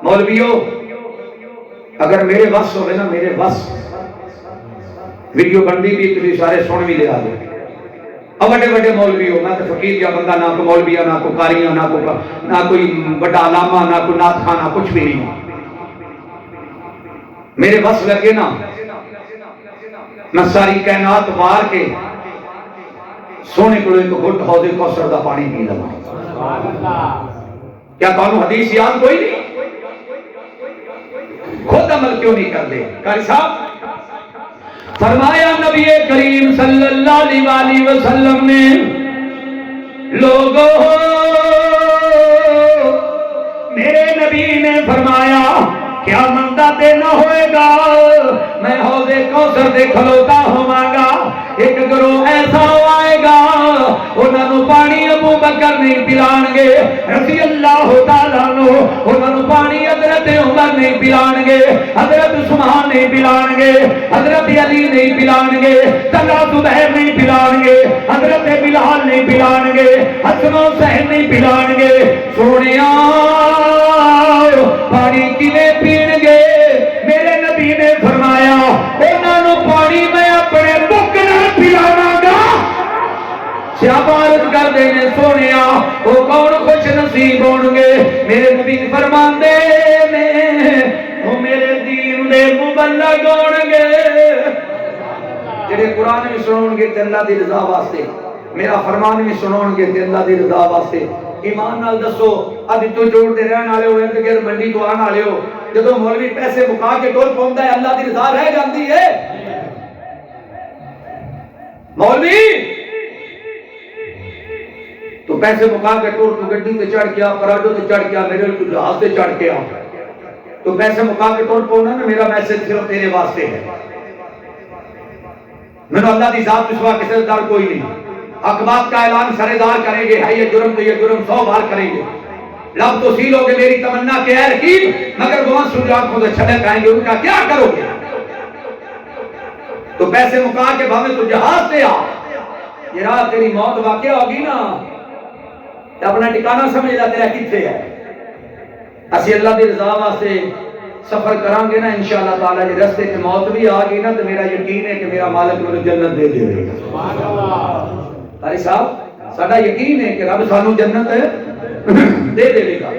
مولویوں اگر میرے وس ہوئے نا، میرے وس ویڈیو بندی بھی تھی سارے سن بھی لیا دے اب بڑے بڑے مولوی ہو، میں تو فقیر کیا بندہ، نہ کوئی مولوی نہ کوئی قاریاں، نہ کوئی بڑا علامہ، نہ کوئی نعت خانہ، کچھ بھی نہیں. میرے بس لگے نا میں ساری کائنات وار کے سونے کو ایک گھٹ حوض کوثر دا پانی پی لواں. کیا کہوں حدیث یاد کوئی نہیں؟ خود عمل کیوں نہیں کر دے؟ قاری صاحب فرمایا نبی کریم صلی اللہ علیہ وسلم نے، لوگوں میرے نبی نے فرمایا کیا مندہ دینا ہوئے گا، میں حوض کوثر دے کھلوتا ہوں گا، ایک گروہ ایسا آئے گا انہوں نے پانی ابو بکر نہیں پلان گے رضی اللہ تعالیٰ عنہ، انہوں نے پانی حضرت عمر نہیں پلان گے، حضرت عثمان نہیں پلان گے، حضرت علی نہیں پلان گے، طلحہ زبیر نہیں پلان گے، حضرت بلال نہیں پلان گے، حسن حسین نہیں پلان گے. سونیا پانی کیویں پین گے؟ میرے نبی نے فرمایا انہوں نے پانی میں اپنے مک نال پلاواں گا. عبارت کر دینے سونیا وہ کون خوش نصیب ہون گے؟ میرے نبی فرماندے نے وہ میرے دین دے مبلغ ہون گے، جڑے قرآن بھی سنون گے تے اللہ دی رضا واسطے، میرا فرمان بھی سنون گے تے اللہ دی رضا واسطے. ایمان نال دسو ادھ تو جوڑ دے رہن والے ہو ارد گرد منڈی تو آن والے ہو، جدو مولوی پیسے مکا کے ٹور پوندا ہے اللہ دی رضا رہ جاندی ہے؟ مولوی تو پیسے مکا کے ٹور تو گڈی تے چڑھ گیا، پراڈو تے چڑھ گیا، میرے تو جہاز تے چڑھ گیا، تو پیسے مکا کے ٹور پونا نا، میرا میسج صرف تیرے واسطے ہے. میں اللہ دی ذات کے سوا کسی دار کوئی نہیں. حق بات کا اعلان سردار کریں گے، ہے یہ جرم تو یہ جرم 100 بار کریں گے. لب تو سیلو گے میری تمنا کے اے رقیب، مگر وہ سن آنکھوں سے چھلک آئیں گے، ان کا کیا کرو گے؟ تو پیسے مکا کے بھاوے تو جہاز سے آ، یہ رات تیری موت واقع ہوگی نا، اپنا ٹھکانہ سمجھ لا تیرا کتنے ہے. اسی اللہ دی رضا واسطے سفر کران گے نا انشاءاللہ تعالی، جی رستے تے موت بھی آ گئی نا تو میرا یقین ہے کہ میرا مالک مجھے جنت دے دے گا. سبحان اللہ. قاری صاحب ساڈا یقین ہے کہ رب سانو جنت دے دے گا.